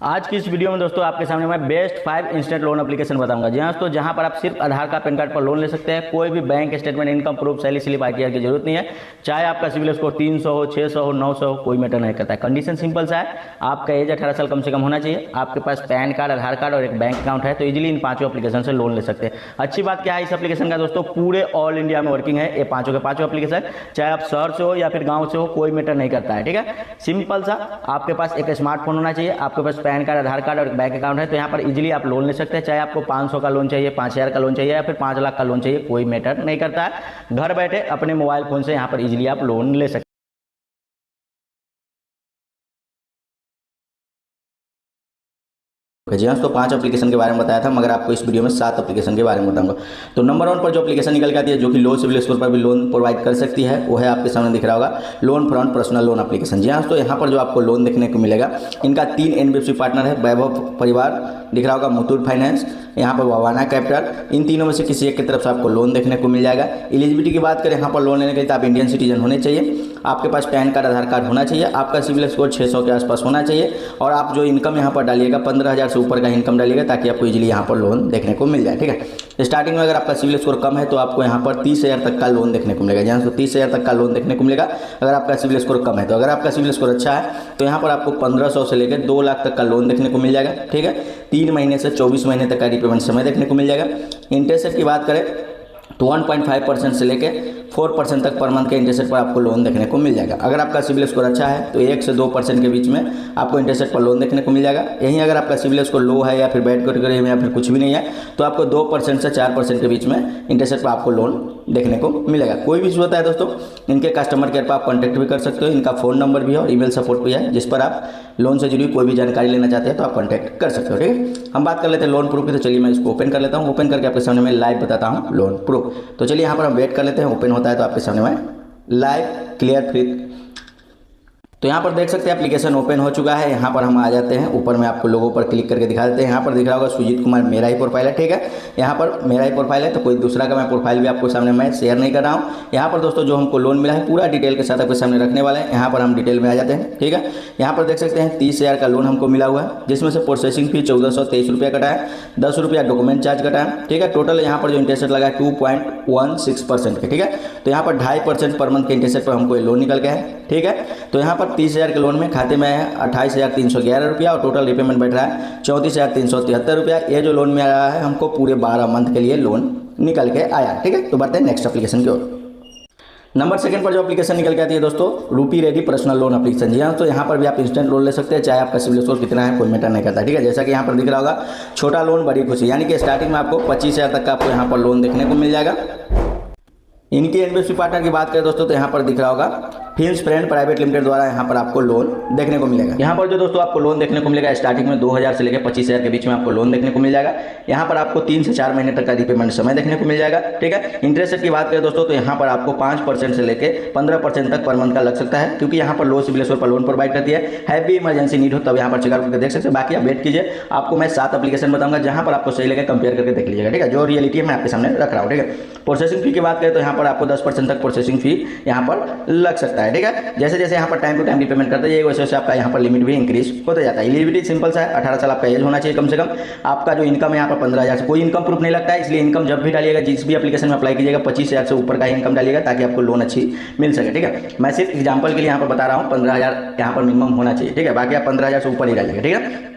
आज की इस वीडियो में दोस्तों आपके सामने मैं बेस्ट 5 इंस्टेंट लोन एप्लीकेशन बताऊंगा। जी हाँ दोस्तों, जहां पर आप सिर्फ आधार कार्ड पैन कार्ड पर लोन ले सकते हैं। कोई भी bank statement, income proof, salary slip, ITR की जरूरत नहीं है। चाहे आपका सिविल स्कोर 300 हो, 600 हो, 900 हो, कोई मैटर नहीं करता है। कंडीशन सिंपल सा है, आपका एज 18 साल कम से कम होना चाहिए, आपके पास पैन कार्ड, आधार कार्ड और एक बैंक अकाउंट है तो इजीली इन पांचों एप्लीकेशन से लोन ले सकते हैं। अच्छी बात क्या है इस एप्लीकेशन का दोस्तों, पूरे ऑल इंडिया में वर्किंग है ये पांचों के पांचों एप्लीकेशन। चाहे आप शहर से हो या फिर गाँव से हो, कोई मैटर नहीं करता है। ठीक है, सिंपल सा, आपके पास एक स्मार्टफोन होना चाहिए, आपके पास पैन कार्ड, आधार कार्ड और बैंक अकाउंट है तो यहाँ पर इजीली आप लोन ले सकते हैं। चाहे आपको 500 का लोन चाहिए, 5000 का लोन चाहिए या फिर 5 लाख का लोन चाहिए, कोई मैटर नहीं करता है। घर बैठे अपने मोबाइल फोन से यहाँ पर इजीली आप लोन ले सकते हैं। जी हाँ, तो 5 एप्लीकेशन के बारे में बताया था, मगर आपको इस वीडियो में 7 एप्लीकेशन के बारे में बताऊंगा। तो नंबर 1 पर जो एप्लीकेशन निकल के आती है, जो कि लो सिविल स्कोर पर भी लोन प्रोवाइड कर सकती है, वो है आपके सामने दिख रहा होगा loan front personal loan application. जी हाँ, तो यहाँ पर जो आपको लोन देखने को मिलेगा, इनका 3 एनबीएफसी पार्टनर है, वैभव परिवार दिख रहा होगा, मुथूट फाइनेंस, यहाँ पर वावाना कैपिटल। इन तीनों में से किसी एक की तरफ से आपको लोन देखने को मिल जाएगा। एलिजिबिलिटी की बात करें, यहाँ पर लोन लेने के लिए तो आप इंडियन सिटीजन होने चाहिए, आपके पास पैन कार्ड, आधार कार्ड होना चाहिए, आपका सिविल स्कोर 600 के आसपास होना चाहिए और आप जो इनकम यहाँ पर डालिएगा 15,000 से ऊपर का इनकम डालिएगा ताकि आपको इजीली यहाँ पर लोन देखने को मिल जाए। ठीक है, स्टार्टिंग में अगर आपका सिविल स्कोर कम है तो आपको यहाँ पर 30,000 तक का लोन देखने को मिलेगा। जहाँ से 30,000 तक का लोन देखने को मिलेगा अगर आपका सिविल स्कोर कम है। तो अगर आपका सिविल स्कोर अच्छा है तो यहाँ पर आपको 1500 से लेकर 2 लाख तक का लोन देखने को मिल जाएगा। ठीक है, 3 महीने से 24 महीने तक का रिपेमेंट समय देखने को मिल जाएगा। इंटरेस्ट रेट की बात करें तो 1.5% से लेकर 4% तक पर मंथ के इंटरेस्ट रेट पर आपको लोन देखने को मिल जाएगा। अगर आपका सिविल स्कोर अच्छा है तो 1 से 2% के बीच में आपको इंटरेस्ट रेट पर लोन देखने को मिल जाएगा। यहीं अगर आपका सिविल स्कोर लो है या फिर बैड कैटेगरी में या फिर कुछ भी नहीं है तो आपको 2% से 4% के बीच में इंटरेस्ट रेट पर आपको लोन देखने को मिलेगा। कोई भी इशू होता है दोस्तों, इनके कस्टमर केयर पर आप कॉन्टैक्ट भी कर सकते हो। इनका फ़ोन नंबर भी है और ईमेल सपोर्ट भी है, जिस पर आप लोन से जुड़ी कोई भी जानकारी लेना चाहते हैं तो आप कॉन्टैक्ट कर सकते हो। ठीक है, हम बात कर लेते हैं लोन प्रूफ की। तो चलिए मैं इसको ओपन कर लेता हूँ। ओपन करके आपके सामने मैं लाइव बताता हूँ लोन प्रूफ। तो चलिए यहाँ पर हम वेट कर लेते हैं, ओपन होता है तो आपके सामने मैं लाइव क्लियर फ्री। तो यहाँ पर देख सकते हैं एप्लीकेशन ओपन हो चुका है। यहाँ पर हम आ जाते हैं, ऊपर में आपको लोगों पर क्लिक करके दिखा देते हैं। यहाँ पर दिख रहा होगा सुजीत कुमार मेरा ही प्रोफाइल है। ठीक है, यहाँ पर मेरा ही प्रोफाइल है तो कोई दूसरा का मैं प्रोफाइल भी आपको सामने मैं शेयर नहीं कर रहा हूँ। यहाँ पर दोस्तों जो हमको लोन मिला है पूरा डिटेल के साथ आपके सामने रखने वाले हैं। यहाँ पर हम डिटेल में आ जाते हैं। ठीक है, यहाँ पर देख सकते हैं 30,000 का लोन हमको मिला हुआ है, जिसमें से प्रोसेसिंग फी 1423 रुपया कटा है, 10 रुपया डॉक्यूमेंट चार्ज कटा है। ठीक है, टोटल यहाँ पर जो इंटरेस्ट रेट लगा है 2.16% के। ठीक है, तो यहाँ पर 2.5% पर मंथ के इंटरेस्ट रेट पर हमको ये लोन निकल गया है। ठीक है, तो यहाँ पर 30,000 के लोन में खाते में है 28,311 रुपया और टोटल रिपेमेंट बैठ रहा है 34,373 रुपया। ये जो लोन में आया है हमको पूरे 12 मंथ के लिए लोन निकल के आया। ठीक है, तो बढ़ते हैं नेक्स्ट एप्लीकेशन की ओर। नंबर 2 पर जो एप्लीकेशन निकल के आती है दोस्तों, रूपी रेडी पर्सनल लोन एप्लीकेशन। जी हाँ, तो यहाँ पर भी आप इंस्टेंट लोन ले सकते हैं, चाहे आपका सिविल स्कोर कितना है कोई मैटर नहीं करता। ठीक है, जैसा कि यहाँ पर दिख रहा होगा छोटा लोन बड़ी खुशी, यानी कि स्टार्टिंग में आपको 25,000 तक का आपको यहाँ पर लोन देखने को मिल जाएगा। इनके एनबीएफसी पार्टनर की बात करें दोस्तों तो यहाँ पर दिख रहा होगा फिल्म्स फ्रेंड प्राइवेट लिमिटेड द्वारा यहाँ पर आपको लोन देखने को मिलेगा। यहाँ पर जो दोस्तों आपको लोन देखने को मिलेगा स्टार्टिंग में 2,000 से लेकर 25,000 के बीच में आपको लोन देखने को मिल जाएगा। यहाँ पर आपको 3 से 4 महीने तक का रिपेमेंट समय देखने को मिल जाएगा। ठीक है, इंटरेस्ट रेट की बात करें दोस्तों तो यहाँ पर आपको 5% से लेकर 15% तक पर मंथ का लग सकता है, क्योंकि यहाँ पर लो सिविल स्कोर पर लोन प्रोवाइड करती है। हैवी इमरजेंसी नीड हो तब यहाँ पर चेकआउट करके देख सकते हैं। बाकी आप वेट कीजिए, आपको मैं 7 एप्लीकेशन बताऊंगा जहाँ पर आपको सही लगे कंपेयर करके देख लीजिएगा। ठीक है, जो रियलिटी है मैं आपके सामने रख रहा हूँ। ठीक है, प्रोसेसिंग फी की बात करें तो यहाँ पर आपको 10% तक प्रोसेसिंग फी यहाँ पर लग सकता है। ठीक है, जैसे जैसे यहाँ पर टाइम टू टाइम रिपेमेंट करते हैं वैसे वैसे आपका यहाँ पर लिमिट भी इंक्रीज होता जाता है। एलिजिबिलिटी सिंपल सा है, 18 साल आपका एज होना चाहिए कम से कम। आपका जो इनकम है यहाँ पर 15,000 से कोई इनकम प्रूफ नहीं लगता है, इसलिए इनकम जब भी डालिएगा जिस भी एप्लीकेशन में अप्लाई कीजिएगा 25,000 से ऊपर का इनकम डालिएगा ताकि आपको लोन अच्छी मिल सके। ठीक है, मैं सिर्फ एग्जाम्पल के लिए यहाँ पर बता रहा हूँ 15,000 यहाँ पर मिनिमम होना चाहिए। ठीक है, बाकी आप 15,000 से ऊपर ही डालिएगा। ठीक है,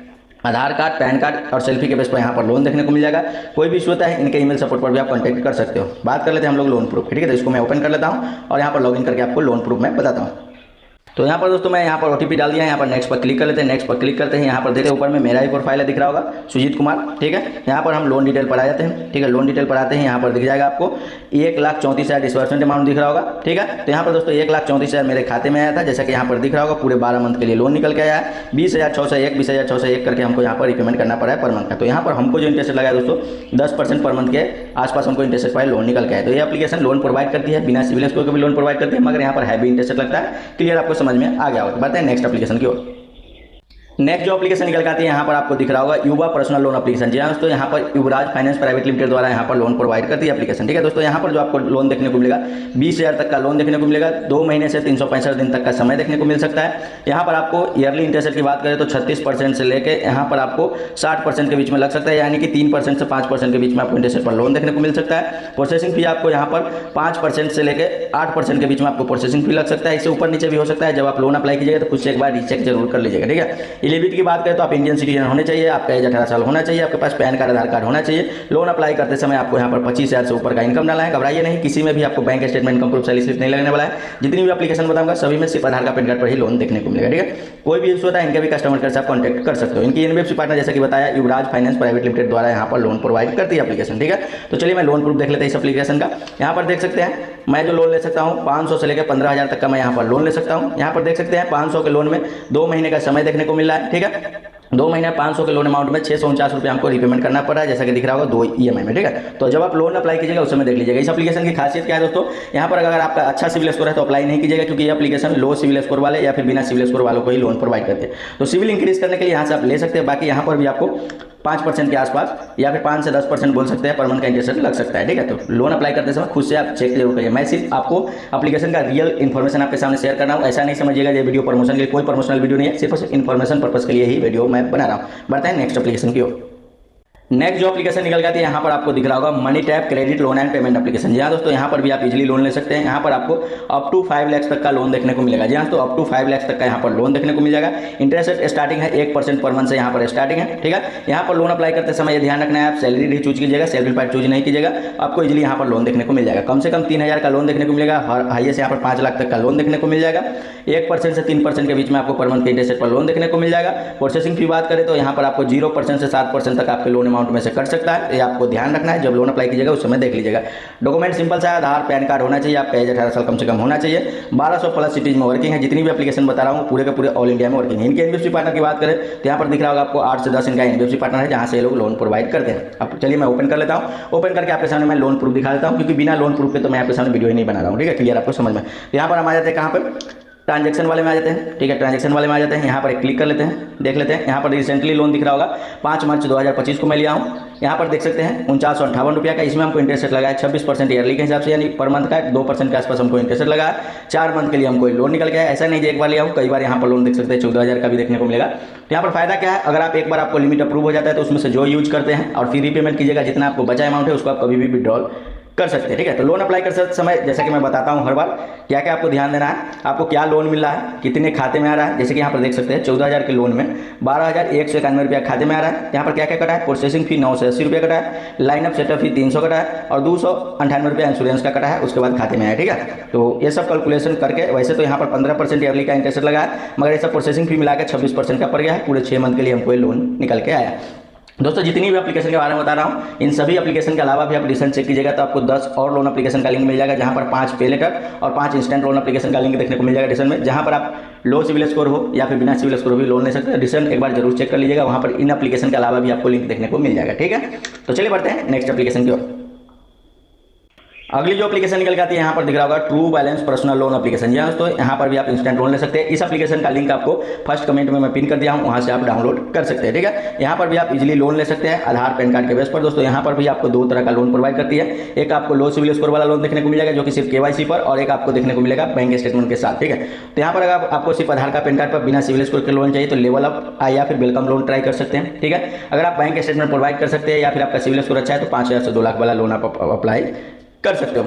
आधार कार्ड, पैन कार्ड और सेल्फी के बेस पर यहाँ पर लोन देखने को मिल जाएगा। कोई भी इशू होता है इनके ईमेल सपोर्ट पर भी आप कांटेक्ट कर सकते हो। बात कर लेते हैं हम लोग लोन प्रूफ। ठीक है, तो इसको मैं ओपन कर लेता हूँ और यहाँ पर लॉगिन करके आपको लोन प्रूफ मैं बताता हूँ। तो यहाँ पर दोस्तों मैं यहाँ पर ओटीपी डाल दिया है, यहाँ पर नेक्स्ट पर क्लिक कर लेते हैं। नेक्स्ट पर क्लिक करते हैं, यहाँ पर देखते हैं ऊपर में मेरा ही प्रोफाइल है दिख रहा होगा सुजीत कुमार। ठीक है, यहाँ पर हम लोन डिटेल पर आ जाते हैं। ठीक है, लोन डिटेल पर आते हैं, यहाँ पर दिख जाएगा आपको 1,34,000 डिस्बर्समेंट अमाउंट दिख रहा होगा। ठीक है, तो यहाँ पर दोस्तों 1,34,000 मेरे खाते में आया था, जैसा कि यहाँ पर दिख रहा होगा पूरे 12 मंथ के लिए लोन निकल के आया है। 20,601 करके हमको यहाँ पर रिपेमेंट करना पड़ा है पर मंथ का। तो यहाँ पर हमको जो इंटरेस्ट लगा है दोस्तों 10% पर मंथ के आसपास हमको इंटरेस्ट पर लोन निकल के आया। तो ये एप्लीकेशन लोन प्रोवाइड करती है, बिना सिविल स्कोर के भी लोन प्रोवाइड करती है, मगर यहाँ पर हैवी इंटरेस्ट लगता है। क्लियर आपको समझ में आ गया होगा। बढ़ते हैं नेक्स्ट एप्लीकेशन की ओर। नेक्स्ट जो एप्लीकेशन निकल के आती है यहाँ पर आपको दिख रहा होगा युवा पर्सनल लोन एप्लीकेशन। जी हाँ दोस्तों, यहाँ पर युवराज फाइनेंस प्राइवेट लिमिटेड द्वारा यहाँ पर लोन प्रोवाइड करती है एप्लीकेशन। ठीक है दोस्तों, यहाँ पर जो आपको लोन देखने को मिलेगा 20,000 तक का लोन देखने को मिलेगा, 2 महीने से 365 दिन तक का समय देखने को मिल सकता है। यहाँ पर आपको ईयरली इंटरेस्ट रेट की बात करें तो 36% से लेकर यहाँ पर आपको 60% के बीच में लग सकता है, यानी कि 3% से 5% के बीच में आपको इंटरेस्ट रेट पर लोन देखने को मिल सकता है। प्रोसेसिंग फी आपको यहाँ पर 5% से लेकर 8% के बीच में आपको प्रोसेसिंग फी लग सकता है। इससे ऊपर नीचे भी हो सकता है। जब आप लोन अप्लाई कीजिएगा तो खुद से एक बार रीचेक जरूर कर लीजिएगा। ठीक है, एलिजिबिलिटी की बात करें तो आप इंडियन सिटीजन होने चाहिए, आपका एज 18 साल होना चाहिए, आपके पास पैन कार्ड आधार कार्ड होना चाहिए। लोन अप्लाई करते समय आपको यहाँ पर 25,000 से ऊपर का इनकम डालना है। घबराइए नहीं, किसी में भी आपको bank statement income proof salary slip नहीं लगने वाला है। जितनी भी एप्लीकेशन बताऊंगा सभी में सिर्फ आधार कार्ड पैन कार्ड पर ही लोन देखने को मिलेगा। ठीक है, कोई भी इशू होता है इनके भी कस्टमर केयर से आप कॉन्टैक्ट कर सकते हो। इनकी एनबीएफसी पार्टनर जैसा कि बताया युवराज फाइनेंस प्राइवेट लिमिटेड द्वारा यहाँ पर लोन प्रोवाइड करती है एप्लीकेशन। ठीक है, तो चलिए मैं लोन प्रूफ देख लेते हैं इस एप्लीकेशन का। यहाँ पर देख सकते हैं मैं जो लोन ले सकता हूँ 500 से लेकर 15,000 तक का मैं यहाँ पर लोन ले सकता हूँ। यहाँ पर देख सकते हैं 500 के लोन में 2 महीने का समय देखने को मिल रहा है। ठीक है, 2 महीने 500 के लोन अमाउंट में 649 रुपये हमको रीपेमेंट करना पड़ रहा है, जैसा कि दिख रहा होगा 2 EMI में। ठीक है, तो जब आप लोन अप्लाई कीजिएगा उस समय देख लीजिएगा। इस एप्लीकेशन की खासियत क्या है दोस्तों, यहाँ पर अगर आपका अच्छा सिविल स्कोर है तो अप्लाई नहीं कीजिएगा, क्योंकि ये एप्लीकेशन लो सिविल स्कोर वाले या फिर बिना सिविल स्कोर वालों को ही लोन प्रोवाइड करते हैं। तो सिविल इंक्रीज करने के लिए यहाँ से आप ले सकते हैं। बाकी यहाँ पर भी आपको 5% के आसपास या फिर 5 से 10% बोल सकते हैं पर मंथ का इंटरेस्ट लग सकता है। ठीक है, तो लोन अप्लाई करते समय खुद से आप चेक जरूर करिए। मैं सिर्फ आपको एप्लीकेशन का रियल इन्फॉर्मेशन आपके सामने शेयर कर रहा हूँ। ऐसा नहीं समझिएगा ये वीडियो प्रमोशन के लिए, कोई प्रमोशनल वीडियो नहीं है, सिर्फ इन्फॉर्मेशन पर्पस के लिए ही वीडियो मैं बना रहा हूँ। बढ़ते हैं नेक्स्ट एप्लीकेशन की ओर। नेक्स्ट जो एप्लीकेशन निकल जाती है यहाँ पर आपको दिख रहा होगा money tap credit loan and payment application. जी हाँ दोस्तों, यहाँ पर भी आप इजीली लोन ले सकते हैं। यहाँ पर आपको अप टू 5 लाख तक का लोन देखने को मिलेगा। जी हाँ, तो अप टू 5 लाख तक का यहाँ पर लोन देखने को मिल जाएगा। इंटरेस्ट रेट स्टार्टिंग है 1% पर मंथ से यहाँ पर स्टार्टिंग है। ठीक है, यहाँ पर लोन अप्लाई करते समय ये ध्यान रखना है आप सैलरी ही चूज कीजिएगा, सैलरी पार्ट चूज नहीं कीजिएगा। आपको इजीली यहाँ पर लोन देखने को मिल जाएगा। कम से कम 3,000 का लोन देखने को मिलेगा, हाईएस्ट यहाँ पर 5 लाख तक का लोन देखने को मिल जाएगा। 1% से 3% के बीच में आपको पर मंथ के इंटरेस्ट रेट पर लोन देखने को मिल जाएगा। प्रोसेसिंग फी बात करें तो यहाँ पर आपको 0% से 7% तक आपके लोन अमाउंट में से कट सकता है। ये आपको ध्यान रखना है, जब लोन अप्लाई कीजिएगा उस समय देख लीजिएगा। डॉक्यूमेंट सिंपल सा आधार पैन कार्ड होना चाहिए, आपका एज 18 साल कम से कम होना चाहिए। 1200 प्लस सिटीज में वर्किंग है। जितनी भी एप्लीकेशन बता रहा हूँ पूरे के पूरे ऑल इंडिया में वर्किंग है। इनके एनबीएफसी पार्टनर की बात करें तो यहाँ पर दिख रहा होगा आपको 8 से 10 इनका एनबीएफसी पार्टनर है, जहाँ से ये लोग लोन प्रोवाइड करते हैं। अब चलिए मैं ओपन कर लेता हूँ। ओपन करके आपके सामने मैं लोन प्रूफ दिखा देता हूँ, क्योंकि बिना लोन प्रूफ के तो मैं आपके सामने वीडियो ही नहीं बना रहा हूँ। ठीक है, क्लियर आपको समझ में। यहाँ पर हम आ जाते हैं कहाँ पर, ट्रांजैक्शन वाले में आ जाते हैं। ठीक है, ट्रांजैक्शन वाले में आ जाते हैं। यहाँ पर एक क्लिक कर लेते हैं, देख लेते हैं। यहाँ पर रिसेंटली लोन दिख रहा होगा 5 मार्च 2025 को मैं लिया हूँ। यहाँ पर देख सकते हैं 4958 रुपये का। इसमें हमको इंटरेस्ट लगा है 26% ईयरली के हिसाब से, यानी पर मंथ का 2% के आसपास हमको इंटरेस्ट लगा है। 4 मंथ के लिए हमको लोन निकल गया है। ऐसा नहीं कि एक बार लिया हूँ, कई बार यहाँ पर लोन देख सकते हैं 14,000 का भी देखने को मिलेगा। तो यहाँ पर फायदा क्या है, अगर आप एक बार आपको लिमिट अप्रूव हो जाता है तो उसमें से जो यूज करते हैं और फिर रीपेमेंट कीजिएगा, जितना आपको बचा अमाउंट है उसको आप कभी भी विड्रॉल कर सकते हैं। ठीक है, तो लोन अप्लाई करते समय जैसा कि मैं बताता हूं हर बार, क्या क्या आपको ध्यान देना है, आपको क्या लोन मिल रहा है, कितने खाते में आ रहा है। जैसे कि यहाँ पर देख सकते हैं 14,000 के लोन में 12,191 रुपया खाते में आ रहा है। यहाँ पर क्या क्या कटा है, प्रोसेसिंग फी 980 रुपये कटा है, लाइन अप सेटअप फी 300 कटा है और 298 रुपया इंश्योरेंस का कटा है, उसके बाद खाते में आया। ठीक है, तो ये सब कैलकुलेशन करके, वैसे तो यहाँ पर 15% ईयरली का इंटरेस्ट लगा है, मगर ये सब प्रोसेसिंग फी मिला के 26% का पड़ गया है। पूरे 6 मंथ के लिए हमको ये लोन निकल के आया। दोस्तों जितनी भी एप्लीकेशन के बारे में बता रहा हूँ, इन सभी एप्लीकेशन के अलावा भी आप रिसेंट चेक कीजिएगा तो आपको 10 और लोन एप्लीकेशन का लिंक मिल जाएगा, जहाँ पर 5 पे लेटर और 5 इंस्टेंट लोन एप्लीकेशन का लिंक देखने को मिल जाएगा डिस्क्रिप्शन में, जहाँ पर आप लो सिविल स्कोर हो या फिर बिना सिविल स्कोर भी लोन ले सकते हैं। डिस्क्रिप्शन एक बार जरूर चेक कर लीजिएगा, वहाँ पर इन एप्लीकेशन के अलावा भी आपको लिंक देखने को मिल जाएगा। ठीक है, तो चलिए बढ़ते हैं नेक्स्ट एप्लीकेशन की ओर। अगली जो एप्लीकेशन निकल के आती है यहाँ पर दिख रहा होगा true balance personal loan application. जी दोस्तों, यहाँ पर भी आप इंस्टेंट लोन ले सकते हैं। इस एप्लीकेशन का लिंक आपको फर्स्ट कमेंट में मैं पिन कर दिया हूँ, वहाँ से आप डाउनलोड कर सकते हैं। ठीक है, यहाँ पर भी आप इजीली लोन ले सकते हैं आधार पैन कार्ड के बेस पर। दोस्तों यहाँ पर भी आपको 2 तरह का लोन प्रोवाइड करती है। एक आपको लो सिविल स्कोर वाला लोन देखने को मिलेगा, जो कि सिर्फ KYC पर, और एक आपको देखने को मिलेगा बैंक स्टेटमेंट के साथ। ठीक है, तो यहाँ पर अगर आपको सिर्फ आधार कार्ड पैन कार्ड पर बिना सिविल स्कोर के लोन चाहिए तो लेवल अप या फिर वेलकम लोन ट्राई कर सकते हैं। ठीक है, अगर आप बैंक स्टेटमेंट प्रोवाइड कर सकते हैं या फिर आपका सिविल स्कोर अच्छा है तो 5,000 से 2 लाख वाला लोन आप अप्लाई कर सकते हो।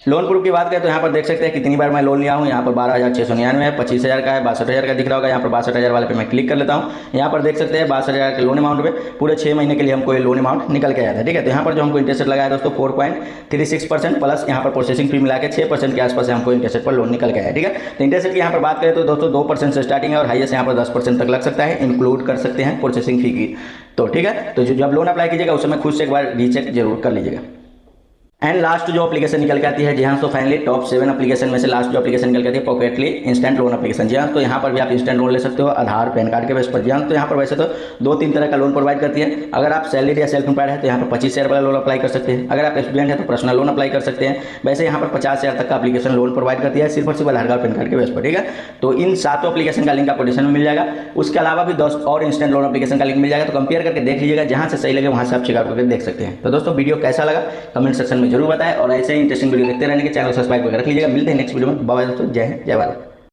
लोन प्रूफ की बात करें तो यहाँ पर देख सकते हैं कितनी बार मैं लोन लिया हूँ। यहाँ पर 12,699 है, 25,000 का है, 62,000 का दिख रहा होगा। यहाँ पर 62,000 वाले पे मैं क्लिक कर लेता हूँ। यहाँ पर देख सकते हैं 62,000 के लोन अमाउंट में पूरे 6 महीने के लिए हमको ये लोन अमाउंट निकल के आया था। ठीक है, तो यहाँ पर जो हमको इंटरेस्ट लगाया दोस्तों 4.36% प्लस यहाँ पर प्रोसेसिंग फी मिला के 6% के आसपास हमको इंटरेस्ट पर लोन निकल के आया। ठीक है, तो इंटरेस्ट की यहाँ पर बात करें तो दोस्तों 2% से स्टार्टिंग है और हाईएस्ट यहाँ पर 10% तक लग सकता है, इंक्लूड कर सकते हैं प्रोसेसिंग फी की। तो ठीक है, तो जब लोन अप्लाई कीजिएगा उस समय खुद से एक बार रीचेक जरूर कर लीजिएगा। एंड लास्ट जो एप्लीकेशन निकल के आती है, जी हाँ तो फाइनली टॉप 7 एप्लीकेशन में से लास्ट जो एप्लीकेशन निकल के आती है पॉकेटली इंस्टेंट लोन एप्लीकेशन। जी हाँ तो यहाँ पर भी आप इंस्टेंट लोन ले सकते हो आधार पैन कार्ड के बेस पर। जी हाँ तो यहाँ पर वैसे तो 2-3 तरह का लोन प्रोवाइड करती है। अगर आप सैलरी या सेल्फ एम्प्लॉयड है तो यहाँ पर 25,000 वाला लोन अप्लाई कर सकते हैं। अगर आप स्टूडेंट है तो पर्सनल लोन अप्लाई कर सकते हैं। वैसे यहाँ पर 50,000 तक का एप्लीकेशन लोन प्रोवाइड करती है सिर्फ और सिर्फ आधार कार्ड पैन कार्ड के बेस पर, ठीक है। तो इन 7 एप्लीकेशन का लिंक आपको डिस्क्रिप्शन में मिल जाएगा। उसके अलावा भी 10 और इंस्टेंट लोन एप्लीकेशन का लिंक मिल जाएगा, तो कंपेयर करके देख लीजिएगा, जहाँ से सही लगे वहाँ से आप चेकआउट करके देख सकते हैं। तो दोस्तों वीडियो कैसा लगा कमेंट सेक्शन में जरूर बताएं और ऐसे ही इंटरेस्टिंग वीडियो देखते रहने के चैनल सब्सक्राइब करके रख लीजिएगा। मिलते हैं नेक्स्ट वीडियो में। बाय दोस्तों, जय हिंद, जय भारत।